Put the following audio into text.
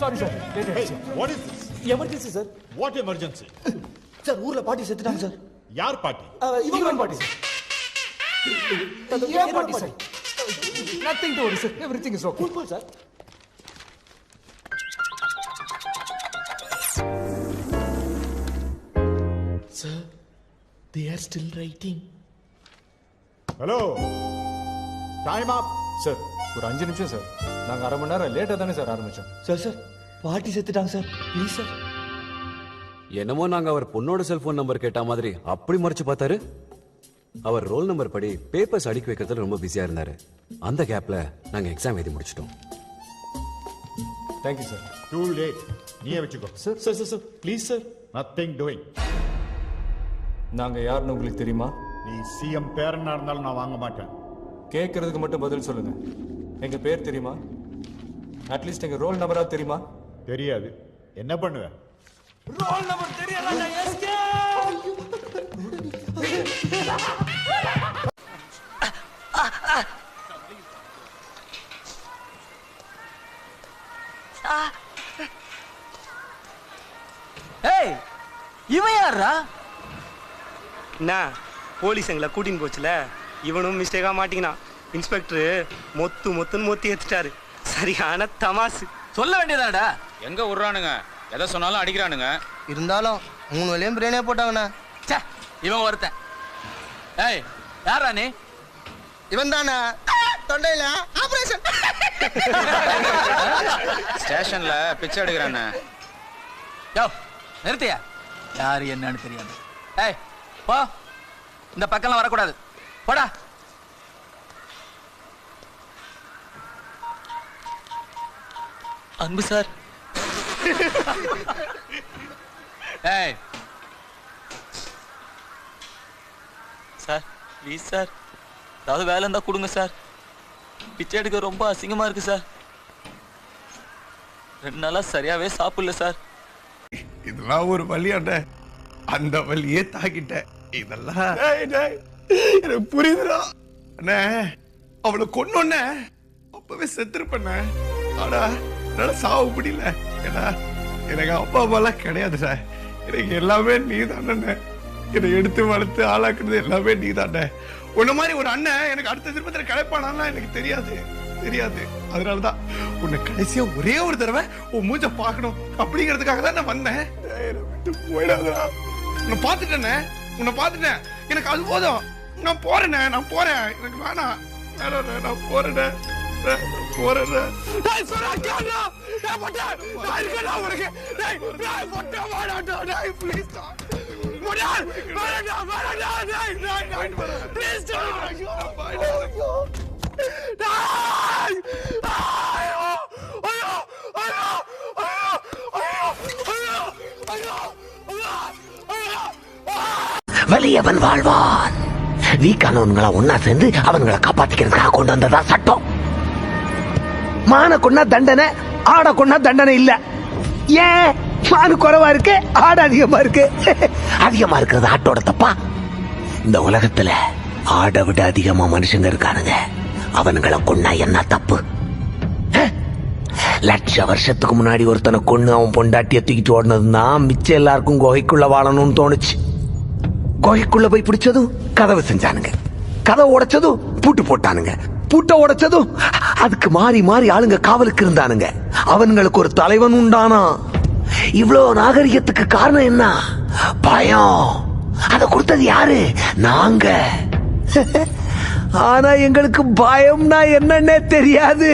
Sorry sir. Hey, what is this? Emergency sir. What emergency? Sir ஊர்ல பாட்டி செத்துட்டாங்க sir. யார் பாட்டி? இவங்க பாட்டி சார். ஏன் பாட்டி sir? Nothing to worry sir. Everything is okay. Cool sir. Sir, they are still writing. Hello. Time up. Sir ஒரு 5 நிமிஷம் சார். நாங்க அரை மணி நேரம் லேட்டா தானே சார் ஆரம்பிச்சோம். சார் பாட்டி செத்துட்டாங்க சார். Please sir. என்னமோ நாங்க அவர் பொண்ணோட செல்போன் நம்பர் கேட்ட மாதிரி அப்படி மறைச்சு பார்த்தாரு. அவர் ரோல் நம்பர் படி பேப்பர்ஸ் அடுக்கி வைக்கிறதுல ரொம்ப பிஸியா இருந்தாரு. அந்த கேப்ல நாங்க எக்ஸாம் எழுதி முடிச்சிட்டோம். Thank you sir. Too late. நீயே வச்சுக்கோ. Sir please sir. Nothing doing. நாங்க யாருன்னு உங்களுக்கு தெரியுமா? நீ சிஎம் பேரனா இருந்தாலும் நான் வாங்க மாட்டேன். கேட்கறதுக்கு மட்டும் பதில் சொல்லுங்க. எங்க பேர் தெரியுமா? அட்லீஸ்ட் எங்க ரோல் நம்பரா தெரியுமா? தெரியாது. என்ன பண்ணுவ? ரோல் நம்பர் தெரியலடா எஸ்கே. ஏய் இவன் யாரா? என்ன போலீஸ் எங்களை கூட்டின்னு போச்சுல, இவனும் மிஸ்டேக்கா மாட்டிக்கினான். இன்ஸ்பெக்டர் மொத்துன்னு மொத்தி ஏத்துட்டாரு. சரியான தமாசு. சொல்ல வேண்டியதாடா. எங்க விடுறானுங்க, எதை சொன்னாலும் அடிக்கிறானுங்க. இருந்தாலும் 3 வேளையும் பிரியாணியா போட்டாங்கண்ணா. ச்சே இவன் ஒருத்தன். ஏய் யாரா நீ? இவன் தானே தொண்டையில ஆபரேஷன். ஸ்டேஷன்ல பிச்சை எடுக்கிறானே. யோ நிறுத்தியா? யாரு என்னன்னு தெரியாது. ஏய் போ, இந்த பக்கம்லாம் வரக்கூடாது. போடா. அன்பு சார். ஏய் சார் ப்ளீஸ் சார், ஏதாவது வேலை இருந்தா கொடுங்க சார். பிச்சை எடுக்க ரொம்ப அசிங்கமா இருக்கு சார். 2 நாளா சரியாவே சாப்பிடல சார். இதெல்லாம் ஒரு வழியாண்ட, அந்த வழியே தாக்கிட்ட. இதெல்லாம் எனக்கு புரியுதுடா அண்ணே. அவளை கொன்னோன்ன அப்பவே செத்துருப்பண்ண. ஆனா என்னால சாவு முடியல. ஏன்னா எனக்கு அப்பா அம்மாலாம் கிடையாது சார். எனக்கு எல்லாமே நீ தானே. என்னை எடுத்து வளர்த்து ஆளாக்குறது எல்லாமே நீ தானே. உன்ன மாதிரி ஒரு அண்ணன் எனக்கு அடுத்த திருப்பத்தில் கிடைப்பானாலாம் எனக்கு தெரியாது. அதனாலதான் உன்னை கடைசியா ஒரே ஒரு தடவை உன் மூஞ்ச பார்க்கணும் அப்படிங்கிறதுக்காக தான் நான் வந்தேன். போயிடாதா. உன்னை பார்த்துட்டேன். எனக்கு அது போதும். நான் போறேன். எனக்கு வேணாம். நான் போறேன். வலியவன் வாழ்வான். வீக்கானவன்களை ஒன்னா சேர்ந்து அவன்களை காப்பாத்திக்கிறதுக்காக கொண்டு வந்ததா சட்டம். மான கொண்டா தண்டனை, ஆட கொண்டா தண்டனை இல்ல. ஏன் மானு குறைவா இருக்கு, ஆடு அதிகமா இருக்கு? அதிகமா இருக்கிறது ஆட்டோட தப்பா? இந்த உலகத்துல ஆடை விட அதிகமா மனுஷங்க இருக்கானுங்க. அவன்களை கொண்டா என்ன தப்பு? லட்ச வருஷத்துக்கு முன்னாடி ஒருத்தனை கொண்டு அவன் பொண்டாட்டிய தூக்கிட்டு ஓடினதுதான் மிச்சம் எல்லாருக்கும் குகைக்குள்ள வாழணும்னு தோணுச்சு. குகைக்குள்ள போய் பிடிச்சதும் கதவு செஞ்சானுங்க. கதவை உடைச்சதும் பூட்டு போட்டானுங்க. பூட்டை உடைச்சதும் அதுக்கு மாறி ஆளுங்க காவலுக்கு இருந்தானுங்க. அவன்களுக்கு ஒரு தலைவன் உண்டானா. இவ்வளவு நாகரிகத்துக்கு காரணம் என்ன? பயம். அதை கொடுத்தது யாரு? நாங்க. ஆனா எங்களுக்கு பயம்னா என்னன்னே தெரியாது.